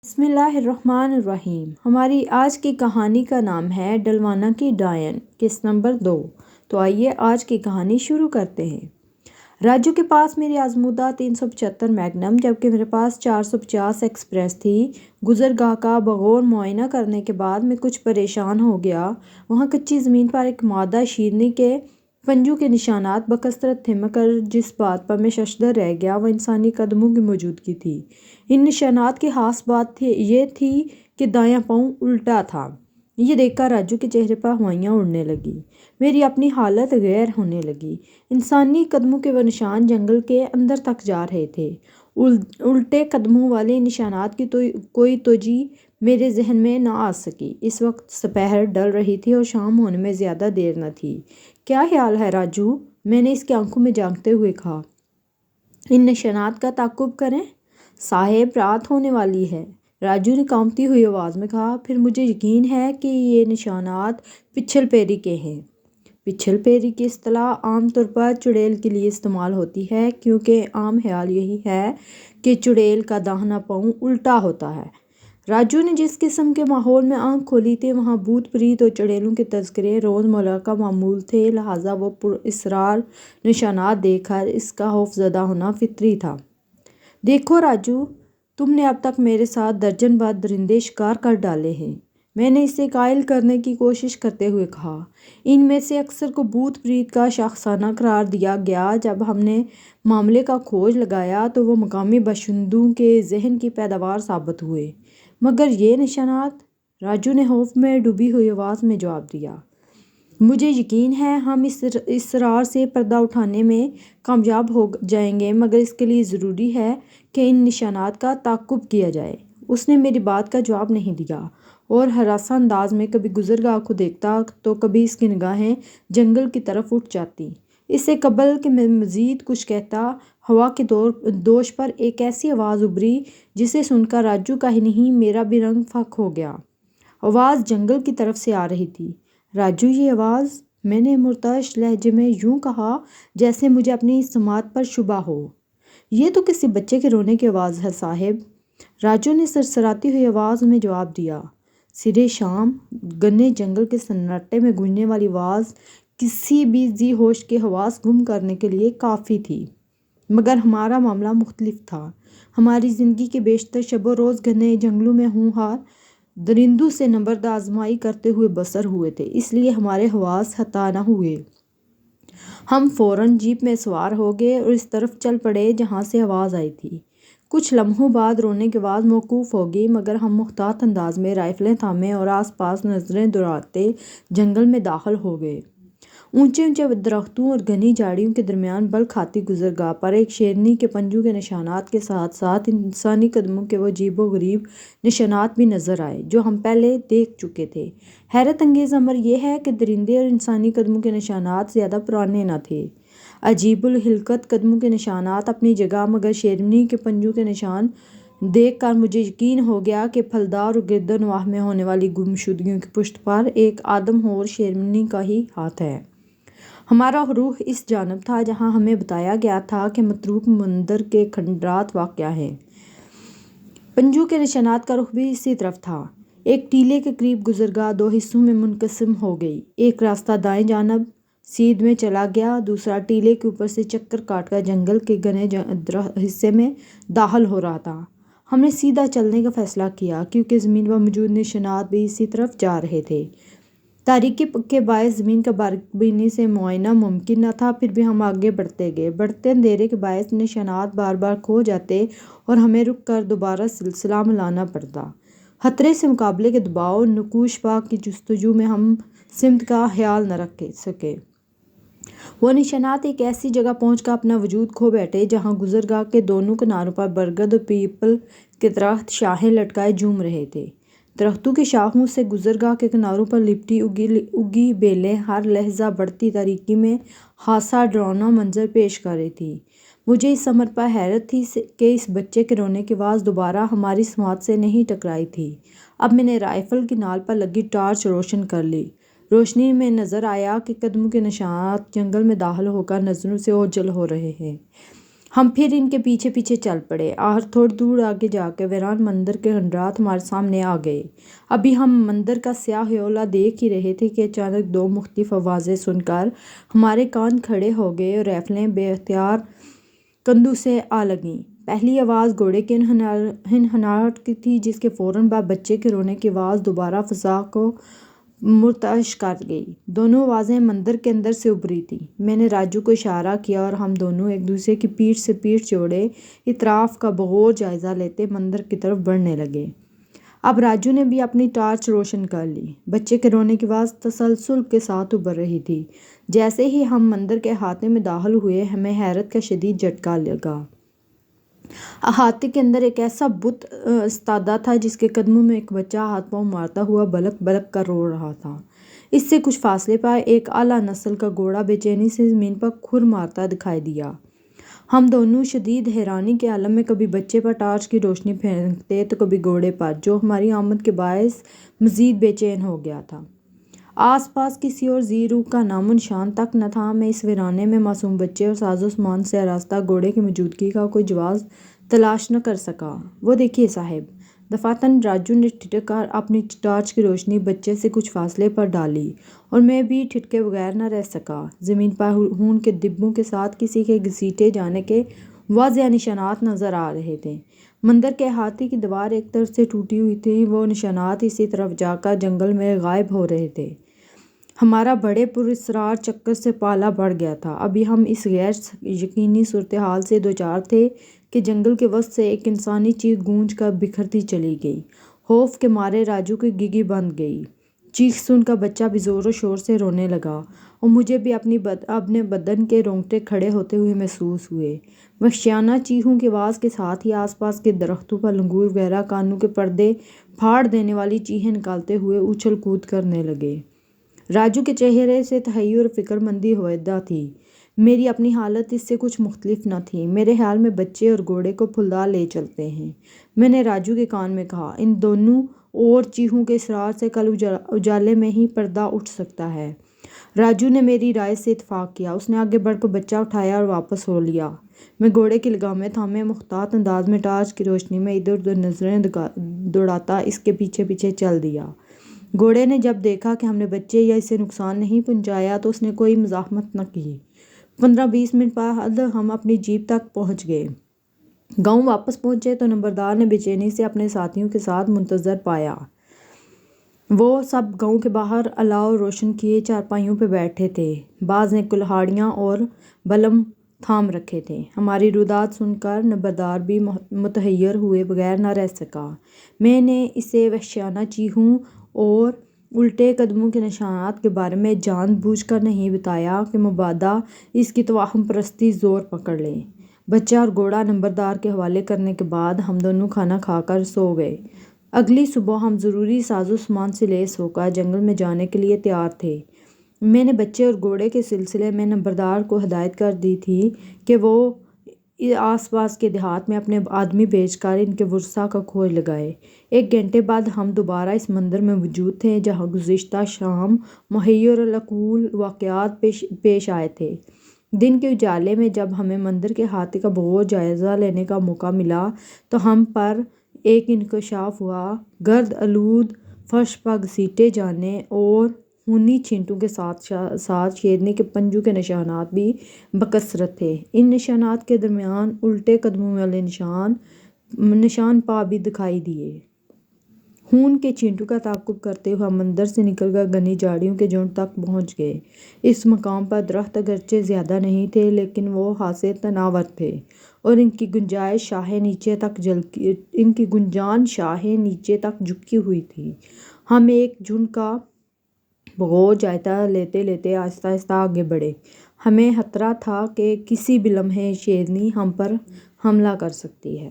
بسم اللہ الرحمن الرحیم۔ ہماری آج کی کہانی کا نام ہے ڈلوانا کی ڈائن، قسط نمبر 2۔ تو آئیے آج کی کہانی شروع کرتے ہیں۔ راجو کے پاس میری آزمودہ 375 میگنم جبکہ میرے پاس 450 ایکسپریس تھی۔ گزرگاہ کا بغور معائنہ کرنے کے بعد میں کچھ پریشان ہو گیا۔ وہاں کچی زمین پر ایک مادہ شیرنی کے پنجوں کے نشانات بکثرت تھے، مگر جس بات پر میں ششدر رہ گیا وہ انسانی قدموں کی موجودگی تھی۔ ان نشانات کی خاص بات یہ تھی کہ دایاں پاؤں الٹا تھا۔ یہ دیکھ کر راجو کے چہرے پر ہوائیاں اڑنے لگیں۔ میری اپنی حالت غیر ہونے لگی۔ انسانی قدموں کے وہ نشان جنگل کے اندر تک جا رہے تھے۔ الٹے قدموں والے نشانات کی کوئی توجہ میرے ذہن میں نہ آ سکی۔ اس وقت سپہر ڈل رہی تھی اور شام ہونے میں زیادہ دیر نہ تھی۔ کیا خیال ہے راجو؟ میں نے اس کی آنکھوں میں جھانکتے ہوئے کہا۔ ان نشانات کا تعاقب کریں صاحب، رات ہونے والی ہے، راجو نے کانپتی ہوئی آواز میں کہا۔ پھر مجھے یقین ہے کہ یہ نشانات پچھل پیری کے ہیں۔ پچھل پیری کی اصطلاح عام طور پر چڑیل کے لیے استعمال ہوتی ہے، کیونکہ عام خیال یہی ہے کہ چڑیل کا داہنا پاؤں الٹا ہوتا ہے۔ راجو نے جس قسم کے ماحول میں آنکھ کھولی تھی وہاں بھوت پریت اور چڑیلوں کے تذکرے روزمرہ کا معمول تھے، لہٰذا وہ پراسرار نشانات دیکھ کر اس کا خوف زدہ ہونا فطری تھا۔ دیکھو راجو، تم نے اب تک میرے ساتھ درجن بھر درندے شکار کر ڈالے ہیں، میں نے اسے قائل کرنے کی کوشش کرتے ہوئے کہا۔ ان میں سے اکثر کو بھوت پریت کا شاخسانہ قرار دیا گیا۔ جب ہم نے معاملے کا کھوج لگایا تو وہ مقامی باشندوں کے ذہن کی پیداوار ثابت ہوئے، مگر یہ نشانات؟ راجو نے خوف میں ڈوبی ہوئی آواز میں جواب دیا۔ مجھے یقین ہے ہم اس اسرار سے پردہ اٹھانے میں کامیاب ہو جائیں گے، مگر اس کے لیے ضروری ہے کہ ان نشانات کا تعاقب کیا جائے۔ اس نے میری بات کا جواب نہیں دیا اور ہراساں انداز میں کبھی گزرگاہ کو دیکھتا تو کبھی اس کی نگاہیں جنگل کی طرف اٹھ جاتی۔ اس سے قبل کہ میں مزید کچھ کہتا، ہوا کے دوش پر ایک ایسی آواز ابھری جسے سن کر راجو کا ہی نہیں میرا بھی رنگ فاق ہو گیا۔ آواز جنگل کی طرف سے آ رہی تھی۔ راجو، یہ آواز؟ میں نے مرتعش لہجے میں یوں کہا جیسے مجھے اپنی سماعت پر شبہ ہو۔ یہ تو کسی بچے کے رونے کی آواز ہے صاحب، راجو نے سرسراتی ہوئی آواز میں جواب دیا۔ سرے شام گھنے جنگل کے سناٹے میں گونجنے والی آواز کسی بھی ذی ہوش کے حواس گم کرنے کے لیے کافی تھی، مگر ہمارا معاملہ مختلف تھا۔ ہماری زندگی کے بیشتر شب و روز گھنے جنگلوں میں ہونہار درندوں سے نبرد آزمائی کرتے ہوئے بسر ہوئے تھے، اس لیے ہمارے حواس خطا نہ ہوئے۔ ہم فوراً جیپ میں سوار ہو گئے اور اس طرف چل پڑے جہاں سے آواز آئی تھی۔ کچھ لمحوں بعد رونے کی آواز موقوف ہو گئی، مگر ہم محتاط انداز میں رائفلیں تھامے اور آس پاس نظریں دوڑاتے جنگل میں داخل ہو گئے۔ اونچے اونچے درختوں اور گھنی جھاڑیوں کے درمیان بل کھاتی گزرگاہ پر ایک شیرنی کے پنجوں کے نشانات کے ساتھ ساتھ انسانی قدموں کے وہ عجیب و غریب نشانات بھی نظر آئے جو ہم پہلے دیکھ چکے تھے۔ حیرت انگیز امر یہ ہے کہ درندے اور انسانی قدموں کے نشانات زیادہ پرانے نہ تھے۔ عجیب الخلقت قدموں کے نشانات اپنی جگہ، مگر شیرنی کے پنجوں کے نشان دیکھ کر مجھے یقین ہو گیا کہ پھلدار اور گردنواہ میں ہونے والی گمشدگیوں کی پشت پر ایک آدم خور شیرنی کا ہی ہاتھ ہے۔ ہمارا رخ اس جانب تھا جہاں ہمیں بتایا گیا تھا کہ متروک مندر کے کھنڈرات واقع ہیں۔ پنجوں کے نشانات کا رخ بھی اسی طرف تھا۔ ایک ٹیلے کے قریب گزرگاہ دو حصوں میں منقسم ہو گئی۔ ایک راستہ دائیں جانب سیدھ میں چلا گیا، دوسرا ٹیلے کے اوپر سے چکر کاٹ کر جنگل کے گھنے حصے میں داخل ہو رہا تھا۔ ہم نے سیدھا چلنے کا فیصلہ کیا کیونکہ زمین پر موجود نشانات بھی اسی طرف جا رہے تھے۔ تاریکی کے باعث زمین کا باریک بینی سے معائنہ ممکن نہ تھا، پھر بھی ہم آگے بڑھتے گئے۔ بڑھتے اندھیرے کے باعث نشانات بار بار کھو جاتے اور ہمیں رک کر دوبارہ سلسلہ ملانا پڑتا۔ خطرے سے مقابلے کے دباؤ اور نقوش پا کی جستجو میں ہم سمت کا خیال نہ رکھ سکے۔ وہ نشانات ایک ایسی جگہ پہنچ کر اپنا وجود کھو بیٹھے جہاں گزرگاہ کے دونوں کناروں پر برگد اور پیپل کے درخت شاخیں لٹکائے جھوم رہے تھے۔ درختوں کی شاخوں سے گزرگاہ کے کناروں پر لپٹی اگی بیلیں ہر لحظہ بڑھتی تاریکی میں خاصا ڈراؤنا منظر پیش کر رہی تھیں۔ مجھے اس امر پر حیرت تھی کہ اس بچے کے رونے کی آواز دوبارہ ہماری سماعت سے نہیں ٹکرائی تھی۔ اب میں نے رائفل کی نال پر لگی ٹارچ روشن کر لی۔ روشنی میں نظر آیا کہ قدموں کے نشانات جنگل میں داخل ہو کر نظروں سے اوجھل ہو رہے ہیں۔ ہم پھر ان کے پیچھے پیچھے چل پڑے اور تھوڑی دور آگے جا کے ویران مندر کے کھنڈرات ہمارے سامنے آ گئے۔ ابھی ہم مندر کا سیاہ ہیولہ دیکھ ہی رہے تھے کہ اچانک دو مختلف آوازیں سن کر ہمارے کان کھڑے ہو گئے اور رائفلیں بے اختیار کندھوں سے آ لگیں۔ پہلی آواز گھوڑے کی ہنہناہٹ کی تھی، جس کے فوراً بعد بچے کے رونے کی آواز دوبارہ فضا کو مرتعش کر گئی۔ دونوں آوازیں مندر کے اندر سے ابھری تھیں۔ میں نے راجو کو اشارہ کیا اور ہم دونوں ایک دوسرے کی پیٹھ سے پیٹھ جوڑے اطراف کا بغور جائزہ لیتے مندر کی طرف بڑھنے لگے۔ اب راجو نے بھی اپنی ٹارچ روشن کر لی۔ بچے کے رونے کی آواز تسلسل کے ساتھ ابھر رہی تھی۔ جیسے ہی ہم مندر کے احاطے میں داخل ہوئے، ہمیں حیرت کا شدید جھٹکا لگا۔ احاطے کے اندر ایک ایسا بت استادہ تھا جس کے قدموں میں ایک بچہ ہاتھ پاؤں مارتا ہوا بلک بلک کر رو رہا تھا۔ اس سے کچھ فاصلے پر ایک اعلیٰ نسل کا گھوڑا بے چینی سے زمین پر کھر مارتا دکھائی دیا۔ ہم دونوں شدید حیرانی کے عالم میں کبھی بچے پر ٹارچ کی روشنی پھینکتے تو کبھی گھوڑے پر، جو ہماری آمد کے باعث مزید بے چین ہو گیا تھا۔ آس پاس کسی اور ذی روح کا نام و نشان تک نہ تھا۔ میں اس ویرانے میں معصوم بچے اور ساز و سامان سے آراستہ گھوڑے کی موجودگی کا کوئی جواز تلاش نہ کر سکا۔ وہ دیکھیے صاحب! دفعتاً راجو نے ٹھٹک کر اپنی ٹارچ کی روشنی بچے سے کچھ فاصلے پر ڈالی اور میں بھی ٹھٹکے بغیر نہ رہ سکا۔ زمین پر خون کے دھبوں کے ساتھ کسی کے گھسیٹے جانے کے واضح نشانات نظر آ رہے تھے۔ مندر کے احاطے کی دیوار ایک طرف سے ٹوٹی ہوئی تھی، وہ نشانات اسی طرف جا کر جنگل میں غائب ہو رہے تھے۔ ہمارا بڑے پراسرار چکر سے پالا بڑھ گیا تھا۔ ابھی ہم اس غیر یقینی صورتحال سے دوچار تھے کہ جنگل کے وسط سے ایک انسانی چیخ گونج کر بکھرتی چلی گئی۔ خوف کے مارے راجو کی گگی بند گئی۔ چیخ سن کر بچہ بھی زور و شور سے رونے لگا اور مجھے بھی اپنے بدن کے رونگٹے کھڑے ہوتے ہوئے محسوس ہوئے۔ وحشیانہ چیخوں کی آواز کے ساتھ ہی آس پاس کے درختوں پر لنگور وغیرہ کانوں کے پردے پھاڑ دینے والی چیخیں نکالتے ہوئے اچھل کود کرنے لگے۔ راجو کے چہرے سے تحیر اور فکر مندی ہویدہ تھی۔ میری اپنی حالت اس سے کچھ مختلف نہ تھی۔ میرے خیال میں بچے اور گھوڑے کو پھلدار لے چلتے ہیں۔ میں نے راجو کے کان میں کہا، ان دونوں اور چیخوں کے اصرار سے کل اجالے میں ہی پردہ اٹھ سکتا ہے۔ راجو نے میری رائے سے اتفاق کیا۔ اس نے آگے بڑھ کر بچہ اٹھایا اور واپس ہو لیا۔ میں گھوڑے کی لگامیں تھامے محتاط انداز میں ٹارچ کی روشنی میں ادھر ادھر نظریں دوڑاتا اس کے پیچھے پیچھے چل دیا۔ گھوڑے نے جب دیکھا کہ ہم نے بچے یا اسے نقصان نہیں پہنچایا تو اس نے کوئی مزاحمت نہ کی۔ 15-20 منٹ بعد ہم اپنی جیپ تک پہنچ گئے۔ گاؤں واپس پہنچے تو نمبردار نے بے چینی سے اپنے ساتھیوں کے ساتھ منتظر پایا۔ وہ سب گاؤں کے باہر الاؤ روشن کیے چارپائیوں پہ بیٹھے تھے۔ بعض نے کلہاڑیاں اور بلم تھام رکھے تھے۔ ہماری روداد سن کر نمبردار بھی متحیر ہوئے بغیر نہ رہ سکا۔ میں نے اسے وحشیانہ چیخوں اور الٹے قدموں کے نشانات کے بارے میں جان بوجھ کر نہیں بتایا کہ مبادا اس کی توہم پرستی زور پکڑ لے۔ بچہ اور گھوڑا نمبردار کے حوالے کرنے کے بعد ہم دونوں کھانا کھا کر سو گئے۔ اگلی صبح ہم ضروری ساز و سامان سے لیس ہو کر جنگل میں جانے کے لیے تیار تھے۔ میں نے بچے اور گھوڑے کے سلسلے میں نمبردار کو ہدایت کر دی تھی کہ وہ آس پاس کے دیہات میں اپنے آدمی بھیج کر ان کے ورثاء کا کھوج لگائے۔ 1 گھنٹے بعد ہم دوبارہ اس مندر میں موجود تھے جہاں گزشتہ شام محیر العقول واقعات پیش آئے تھے۔ دن کے اجالے میں جب ہمیں مندر کے احاطے کا بغور جائزہ لینے کا موقع ملا تو ہم پر ایک انکشاف ہوا۔ گرد آلود فرش پر گھسیٹے جانے اور خونی چھینٹوں کے ساتھ ساتھ شیرنی کے پنجوں کے نشانات بھی بکثرت تھے۔ ان نشانات کے درمیان الٹے قدموں والے نشان پا بھی دکھائی دیے۔ خون کے چھینٹوں کا تعاقب کرتے ہوئے ہم مندر سے نکل کر گھنی جھاڑیوں کے جھنڈ تک پہنچ گئے۔ اس مقام پر درخت اگرچہ زیادہ نہیں تھے لیکن وہ خاصے تناور تھے اور ان کی گنجان شاخیں نیچے تک جھکی ہوئی تھیں۔ ہم ایک جھنڈ کا بغور جائزہ لیتے لیتے آہستہ آہستہ آگے بڑھے۔ ہمیں خطرہ تھا کہ کسی بھی لمحے شیرنی ہم پر حملہ کر سکتی ہے۔